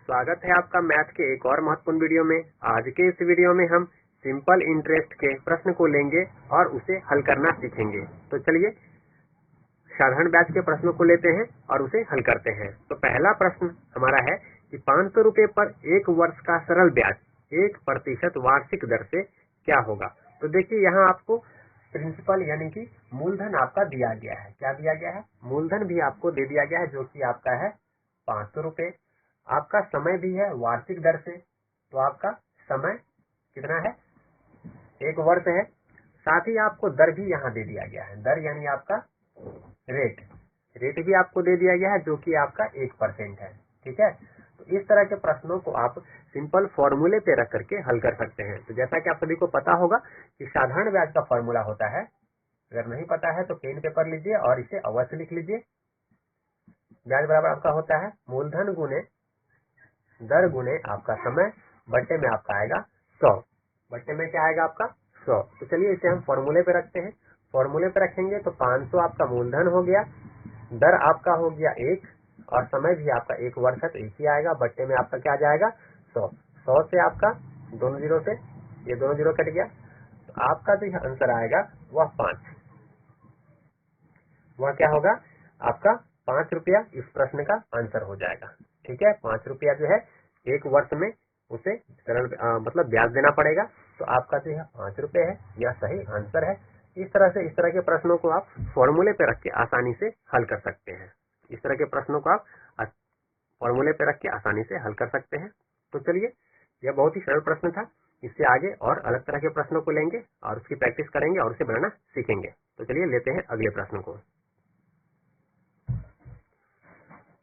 स्वागत है आपका मैथ के एक और महत्वपूर्ण वीडियो में। आज के इस वीडियो में हम सिंपल इंटरेस्ट के प्रश्न को लेंगे और उसे हल करना सीखेंगे। तो चलिए साधारण ब्याज के प्रश्नों को लेते हैं और उसे हल करते हैं। तो पहला प्रश्न हमारा है कि 500 रुपए पर 1 वर्ष का सरल ब्याज 1% वार्षिक दर से क्या होगा। तो देखिए यहाँ आपको प्रिंसिपल यानी कि मूलधन आपका दिया गया है। क्या दिया गया है? मूलधन भी आपको दे दिया गया है जो कि आपका है 500 रुपए। आपका समय भी है वार्षिक दर से, तो आपका समय कितना है? 1 वर्ष है। साथ ही आपको दर भी यहाँ दे दिया गया है। दर यानी आपका रेट भी आपको दे दिया गया है जो कि आपका 1% है। ठीक है, तो इस तरह के प्रश्नों को आप सिंपल फॉर्मूले पे रख करके हल कर सकते हैं। तो जैसा कि आप सभी को पता होगा कि साधारण ब्याज का फॉर्मूला होता है। अगर नहीं पता है तो पेन पेपर लीजिए और इसे अवश्य लिख लीजिए। ब्याज बराबर आपका होता है मूलधन गुने दर गुने आपका समय बट्टे में आपका आएगा 100। बट्टे में क्या आएगा आपका 100। तो चलिए इसे हम फॉर्मूले पे रखते हैं। फॉर्मूले पे रखेंगे तो 500 आपका मूलधन हो गया, दर आपका हो गया 1 और समय भी आपका 1 वर्ष है तो 1 ही आएगा। बट्टे में आपका क्या आ जाएगा 100। 100 से आपका दोनों जीरो से ये दोनों जीरो कट गया, तो आपका जो आंसर आएगा वह 5। वह क्या होगा? आपका 5 रुपया इस प्रश्न का आंसर हो जाएगा। ठीक है, 5 रुपया जो है 1 वर्ष में उसे सरल मतलब ब्याज देना पड़ेगा। तो आपका जो है 5 रुपए है, यह सही आंसर है। इस तरह के प्रश्नों को आप फॉर्मूले पे रख के आसानी से हल कर सकते हैं। इस तरह के प्रश्नों को आप फॉर्मूले पे रख के आसानी से हल कर सकते हैं। तो चलिए, यह बहुत ही सरल प्रश्न था। इससे आगे और अलग तरह के प्रश्नों को लेंगे और उसकी प्रैक्टिस करेंगे और उसे बनाना सीखेंगे। तो चलिए लेते हैं अगले प्रश्न को।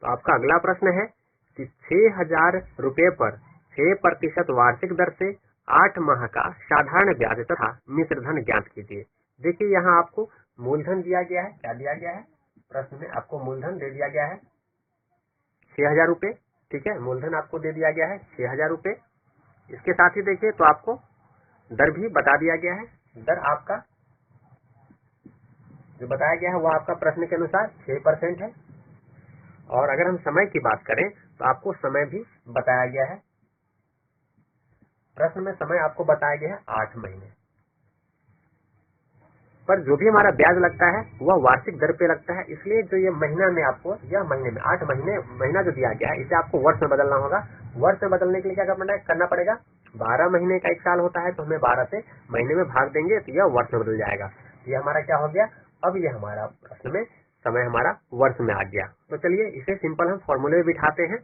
तो आपका अगला प्रश्न है कि 6000 रुपए पर 6% वार्षिक दर से 8 माह का साधारण ब्याज तथा मिश्र धन ज्ञात कीजिए। देखिए यहाँ आपको मूलधन दिया गया है। क्या दिया गया है? प्रश्न में आपको मूलधन दे दिया गया है 6000 रुपए। ठीक है, मूलधन आपको दे दिया गया है 6000 रुपए। इसके साथ ही देखिए तो आपको दर भी बता दिया गया है। दर आपका जो बताया गया है वह आपका प्रश्न के अनुसार 6% है। और अगर हम समय की बात करें तो आपको समय भी बताया गया है। प्रश्न में समय आपको बताया गया है 8 महीने। पर जो भी हमारा ब्याज लगता है वह वार्षिक दर पे लगता है, इसलिए जो ये महीना में आपको यह महीने में 8 महीना जो दिया गया है इसे आपको वर्ष में बदलना होगा। वर्ष में बदलने के लिए क्या करना पड़ेगा? 12 महीने का 1 साल होता है तो हमें 12 से महीने में भाग देंगे तो यह वर्ष में बदल जाएगा। ये हमारा क्या हो गया? अब ये हमारा प्रश्न में समय हमारा वर्ष में आ गया। तो चलिए इसे सिंपल हम फॉर्मूले में बिठाते हैं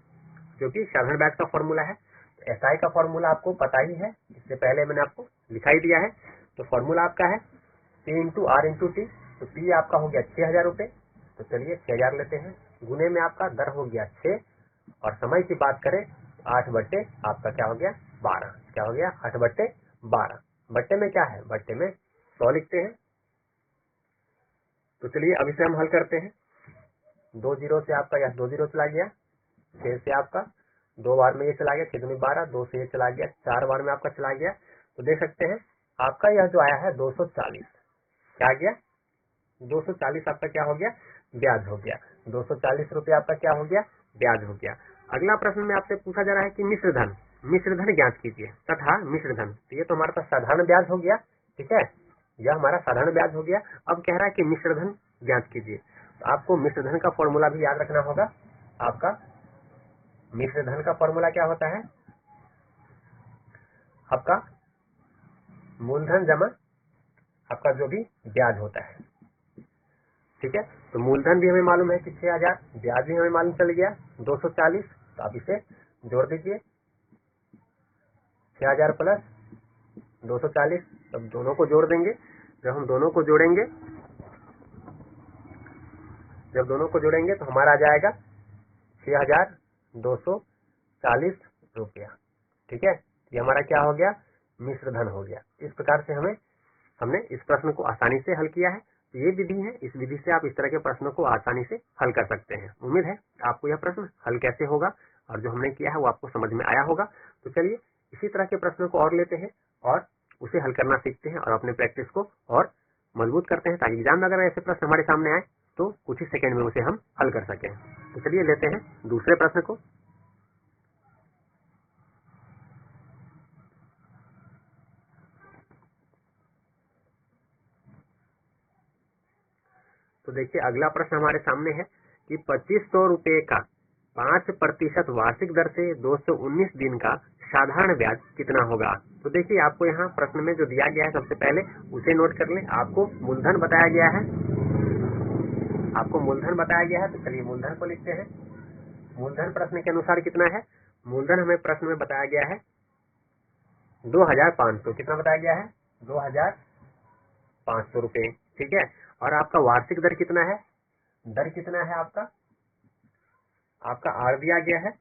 जो कि साधारण ब्याज का फॉर्मूला है। एसआई का फॉर्मूला आपको पता ही है, इससे पहले मैंने आपको लिखा ही दिया है। तो फॉर्मूला आपका है P into R into T। तो P आपका हो गया 6000 रुपए। तो चलिए 6000 लेते हैं। गुने में आपका दर हो गया 6 और समय की बात करें 8 बट्टे आपका क्या हो गया 12। क्या हो गया? 8 बट्टे 12। बट्टे में क्या है? बट्टे में 100 लिखते हैं। तो चलिए अब इसे हम हल करते हैं। 2 जीरो से आपका यह 2 जीरो चला गया, 6 से आपका 2 बार में ये चला गया, 6 दूनी 12, 2 से ये चला गया, 4 बार में आपका चला गया। तो देख सकते हैं आपका यह जो आया है 240। क्या गया? 240 आपका क्या हो गया? ब्याज हो गया। 240 रुपये आपका क्या हो गया? ब्याज हो गया। अगला प्रश्न में आपसे पूछा जा रहा है कि मिश्र धन ज्ञात कीजिए तथा मिश्र धन। तो ये तो हमारे पास साधारण ब्याज हो गया। ठीक है, यह हमारा साधारण ब्याज हो गया। अब कह रहा है कि मिश्र धन ज्ञात कीजिए। तो आपको मिश्र धन का फॉर्मूला भी याद रखना होगा। आपका मिश्र धन का फॉर्मूला क्या होता है? आपका मूलधन जमा आपका जो भी ब्याज होता है। ठीक है, तो मूलधन भी हमें मालूम है कि 6000, ब्याज भी हमें मालूम चल गया 240। तो आप इसे जोड़ दीजिए 6000 प्लस 240। तब दोनों को जोड़ देंगे। जब हम दोनों को जोड़ेंगे तो हमारा आ जाएगा 6240 रुपया। ठीक है, ये हमारा क्या हो गया? मिश्र धन हो गया। इस प्रकार से हमने इस प्रश्न को आसानी से हल किया है। तो ये विधि है, इस विधि से आप इस तरह के प्रश्नों को आसानी से हल कर सकते हैं। उम्मीद है आपको यह प्रश्न हल कैसे होगा और जो हमने किया है वो आपको समझ में आया होगा। तो चलिए इसी तरह के प्रश्नों को और लेते हैं और उसे हल करना सीखते हैं और अपने प्रैक्टिस को और मजबूत करते हैं ताकि एग्जाम में अगर ऐसे प्रश्न हमारे सामने आए तो कुछ ही सेकंड में उसे हम हल कर सकें। तो चलिए लेते हैं दूसरे प्रश्न को। तो देखिए अगला प्रश्न हमारे सामने है कि 2500 रुपए का 5% वार्षिक दर से 219 दिन का साधारण ब्याज कितना होगा। तो देखिए आपको यहाँ प्रश्न में जो दिया गया है सबसे पहले उसे नोट कर लें। आपको मूलधन बताया गया है, तो चलिए मूलधन को लिखते हैं। मूलधन प्रश्न के अनुसार कितना है, मूलधन हमें प्रश्न में बताया गया है 2500। कितना बताया गया है, 2500 रुपए, ठीक है। और आपका वार्षिक दर कितना है, दर कितना है आपका आर दिया गया है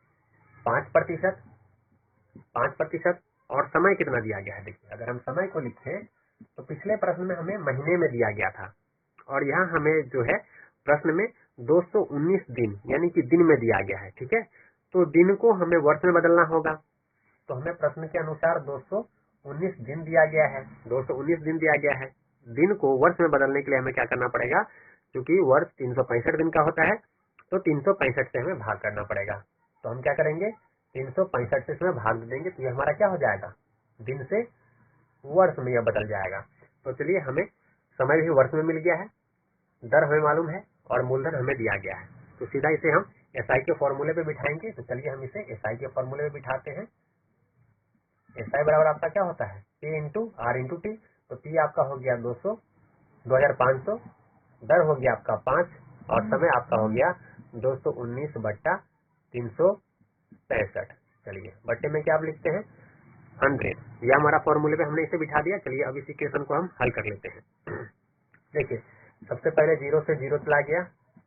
5%, और समय कितना दिया गया है। देखिए अगर हम समय को लिखें तो पिछले प्रश्न में हमें महीने में दिया गया था, और यहाँ हमें जो है प्रश्न में 219 दिन यानी कि दिन में दिया गया है, ठीक है। तो दिन को हमें वर्ष में बदलना होगा, तो हमें प्रश्न के अनुसार 219 दिन दिया गया है, 219 दिन दिया गया है। दिन को वर्ष में बदलने के लिए हमें क्या करना पड़ेगा, क्योंकि वर्ष 365 दिन का होता है, तो 365 से हमें भाग करना पड़ेगा। तो हम क्या करेंगे, 365 से इसमें भाग देंगे, तो ये हमारा क्या हो जाएगा, दिन से वर्ष में यह बदल जाएगा। तो चलिए हमें समय भी वर्ष में मिल गया है, दर हमें मालूम है, और मूलधन हमें दिया गया है। तो सीधा इसे हम एसआई के फॉर्मूले पे बिठाएंगे। तो चलिए हम इसे एसआई के फॉर्मूले पे बिठाते हैं। एसआई बराबर आपका क्या होता है, P into R into T. तो P आपका हो गया 2500, दर हो गया आपका 5, और समय आपका हो गया 219/365। चलिए बट्टे में क्या आप लिखते हैं, 100। यह हमारा फॉर्मूले पे हमने इसे बिठा दिया। चलिए अब इस इक्वेशन को हम हल कर लेते हैं। देखिए सबसे पहले 0 से 0 चला गया,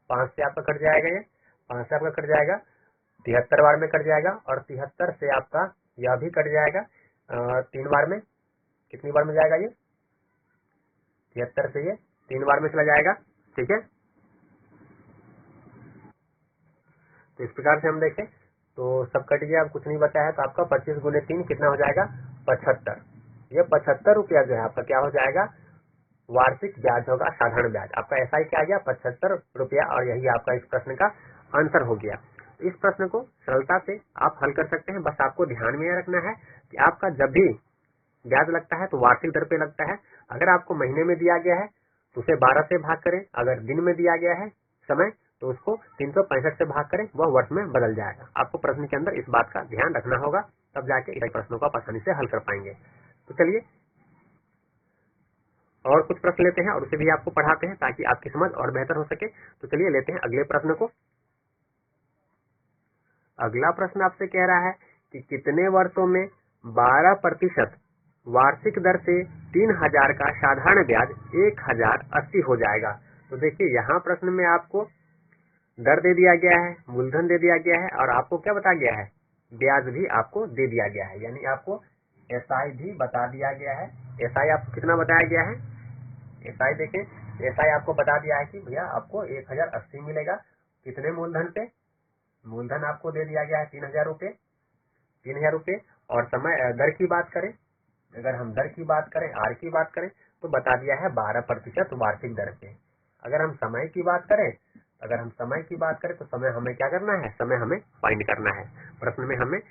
5 से आपका कट जाएगा, ये 5 से आपका कट जाएगा, 73 बार में कट जाएगा, और 73 से आपका यह भी कट जाएगा 3 बार में। कितनी बार में जाएगा ये, 73 से ये 3 बार में चला जाएगा, ठीक है। तो इस प्रकार से हम देखें तो सब कट गया, अब कुछ नहीं बचा है। तो आपका 25 गुने 3 कितना हो जाएगा, 75। ये 75 रुपया जो है आपका क्या हो जाएगा, वार्षिक ब्याज होगा, साधारण ब्याज। आपका एसआई क्या आ गया, 75 रुपया, और यही आपका इस प्रश्न का आंसर हो गया। इस प्रश्न को सरलता से आप हल कर सकते हैं। बस आपको ध्यान में रखना है कि आपका जब भी ब्याज लगता है तो वार्षिक दर पे लगता है। अगर आपको महीने में दिया गया है तो उसे 12 से भाग करें, अगर दिन में दिया गया है समय तो उसको 365 से भाग करें, वह वर्ष में बदल जाएगा। आपको प्रश्न के अंदर इस बात का ध्यान रखना होगा, तब जाके इस प्रश्नों को आप आसानी से हल कर पाएंगे। तो चलिए और कुछ प्रश्न लेते हैं और उसे भी आपको पढ़ाते हैं ताकि आपकी समझ और बेहतर हो सके। तो चलिए लेते हैं अगले प्रश्न को। अगला प्रश्न आपसे कह रहा है कि कितने वर्षों में 12% वार्षिक दर से 3000 का साधारण ब्याज 1080 हो जाएगा। तो देखिए यहाँ प्रश्न में आपको दर दे दिया गया है, मूलधन दे दिया गया है, और आपको क्या बता गया है, ब्याज भी आपको दे दिया गया है, यानी आपको एसआई भी बता दिया गया है। एसआई आपको कितना बताया गया है, एसआई देखें, एसआई आपको बता दिया है कि भैया आपको 1080 मिलेगा। कितने मूलधन पे, मूलधन आपको दे दिया गया है 3000 रुपये, और समय दर की बात करें, अगर हम दर की बात करें, आर की बात करें, तो बता दिया है 12% वार्षिक दर पे। अगर हम समय की बात करें, तो समय हमें क्या करना है, समय हमें फाइंड करना है। प्रश्न में हमें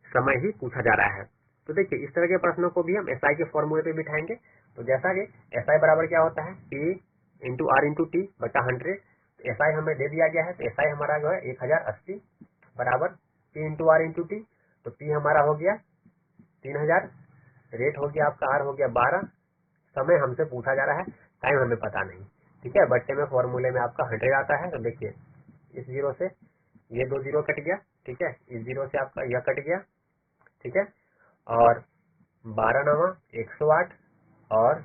समय ही पूछा जा रहा है। तो देखिए इस तरह के प्रश्नों को भी हम एसआई के फॉर्मूले पे बिठाएंगे। तो जैसा कि एसआई बराबर क्या होता है, P into R into T बटा 100। एसआई हमें दे दिया गया है, तो एसआई हमारा जो है 1080 बराबर P into R into T. तो P हमारा हो गया 3000, रेट हो गया आपका, आर हो गया 12, समय हमसे पूछा जा रहा है, टाइम हमें पता नहीं, ठीक है। बट्टे में फॉर्मूले में आपका 100 आता है। तो देखिए इस 0 से ये 2 0 कट गया, ठीक है, इस 0 से आपका यह कट गया, ठीक है, और 12 9 108, और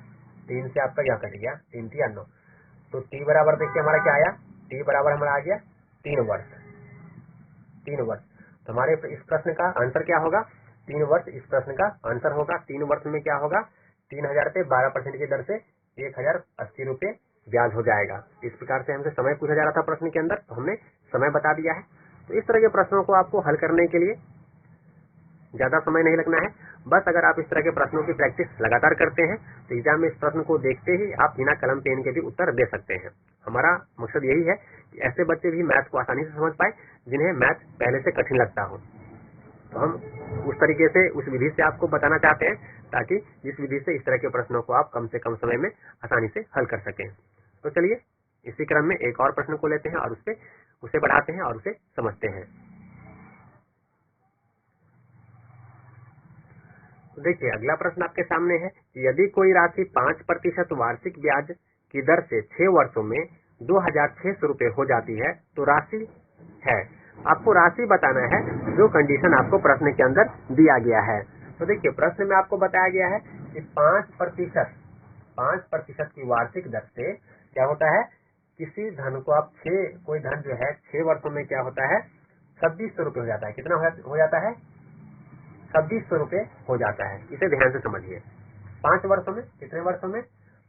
3 से आपका यह कट गया, 3 3 9। तो टी बराबर देखिए हमारा क्या आया, टी बराबर हमारा आ गया 3 वर्ष। तो हमारे इस प्रश्न का आंसर क्या होगा, 3 वर्ष इस प्रश्न का आंसर होगा। 3 वर्ष में क्या होगा, 3000 पे 12% की दर से 1080 रुपये ब्याज हो जाएगा। इस प्रकार से हमसे समय पूछा जा रहा था प्रश्न के अंदर, तो हमने समय बता दिया है। तो इस तरह के प्रश्नों को आपको हल करने के लिए ज्यादा समय नहीं लगना है। बस अगर आप इस तरह के प्रश्नों की प्रैक्टिस लगातार करते हैं तो एग्जाम में इस प्रश्न को देखते ही आप बिना कलम पेन के भी उत्तर दे सकते हैं। हमारा मकसद यही है कि ऐसे बच्चे भी मैथ को आसानी से समझ पाए जिन्हें मैथ पहले से कठिन लगता हो। तो हम उस तरीके से उस विधि से आपको बताना चाहते हैं ताकि जिस विधि से इस तरह के प्रश्नों को आप कम से कम समय में आसानी से हल कर सकें। तो चलिए इसी क्रम में एक और प्रश्न को लेते हैं और उसे बढ़ाते हैं और उसे समझते हैं। तो देखिए अगला प्रश्न आपके सामने है कि यदि कोई राशि 5% वार्षिक ब्याज की दर से 6 वर्षों में 2,600 रुपए हो जाती है तो राशि है, आपको राशि बताना है जो कंडीशन आपको प्रश्न के अंदर दिया गया है। तो देखिए प्रश्न में आपको बताया गया है कि 5% की वार्षिक दर से क्या होता है, किसी धन को आप कोई धन जो है 6 वर्षों में क्या होता है 2600 रुपये हो जाता है। कितना हो जाता है 2600 रुपये हो जाता है। इसे ध्यान से समझिए। 5 वर्षों में कितने वर्षों में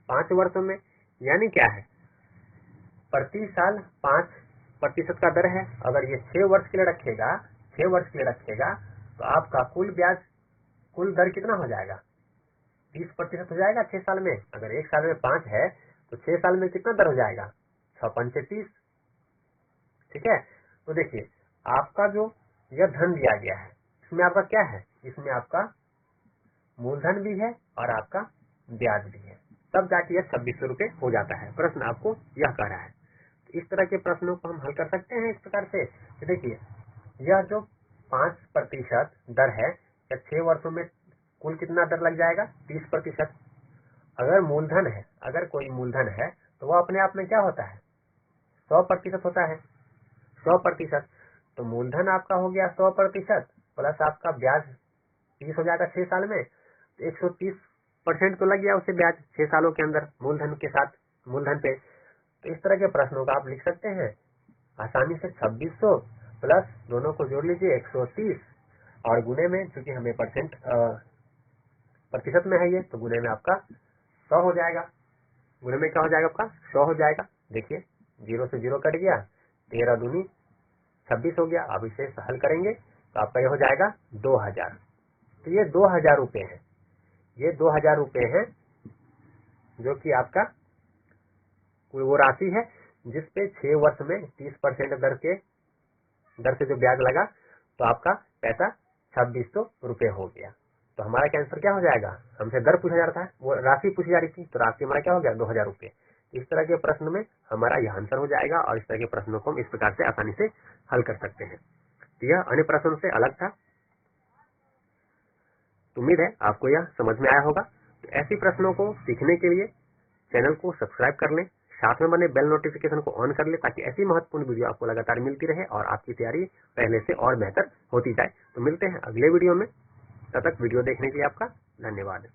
5 वर्षों में, यानी क्या है प्रति साल 5% का दर है। अगर ये 6 वर्ष के लिए रखेगा तो आपका कुल दर कितना हो जाएगा 30% हो जाएगा 6 साल में। अगर 1 साल में 5 है तो 6 साल में कितना दर हो जाएगा 6×5 = 30। ठीक है। तो देखिए आपका जो यह धन दिया गया है इसमें आपका क्या है, इसमें आपका मूलधन भी है और आपका ब्याज भी है, तब जाके यह 2600 रुपये हो जाता है। प्रश्न आपको यह कह रहा है। तो इस तरह के प्रश्नों को हम हल कर सकते हैं इस प्रकार से। देखिए यह जो 5% दर है या 6 वर्षों में कुल कितना दर लग जाएगा 30%। अगर कोई मूलधन है तो वह अपने आप में क्या होता है 100% होता है। 100%। तो मूलधन आपका हो गया 100% प्लस आपका ब्याज 30 हो जाएगा 6 साल में, तो 130% तो लग गया उसे ब्याज 6 सालों के अंदर मूलधन के साथ मूलधन पे। तो इस तरह के प्रश्नों का आप लिख सकते हैं आसानी से 2600 प्लस दोनों को जोड़ लीजिए 130 और गुने में, चूंकि हमें प्रतिशत में है ये, तो गुने में आपका 100 हो जाएगा। गुने में क्या हो जाएगा आपका 100 हो जाएगा। देखिए 0 से 0 कट गया, 13 दूनी 26 हो गया। अब इसे हल करेंगे तो आपका ये हो जाएगा 2000। तो ये 2000 रुपये है, ये 2000 रुपये है जो कि आपका वो राशि है जिसपे 6 वर्ष में 30% दर से जो ब्याज लगा तो आपका पैसा 2600 रुपये हो गया। तो हमारा आंसर क्या हो जाएगा, हमसे दर पूछा जा रहा था, वो राशि पूछी जा रही थी, तो राशि हमारा क्या हो गया 2000 रुपये। इस तरह के प्रश्न में हमारा यह आंसर हो जाएगा और इस तरह के प्रश्नों को हम इस प्रकार से आसानी से हल कर सकते हैं। तो यह अन्य प्रश्नों से अलग था। उम्मीद है आपको यह समझ में आया होगा। तो ऐसी प्रश्नों को सीखने के लिए चैनल को सब्सक्राइब कर लें, साथ में बने बेल नोटिफिकेशन को ऑन कर ले ताकि ऐसी महत्वपूर्ण वीडियो आपको लगातार मिलती रहे और आपकी तैयारी पहले से और बेहतर होती जाए। तो मिलते हैं अगले वीडियो में, तब तक वीडियो देखने के लिए आपका धन्यवाद।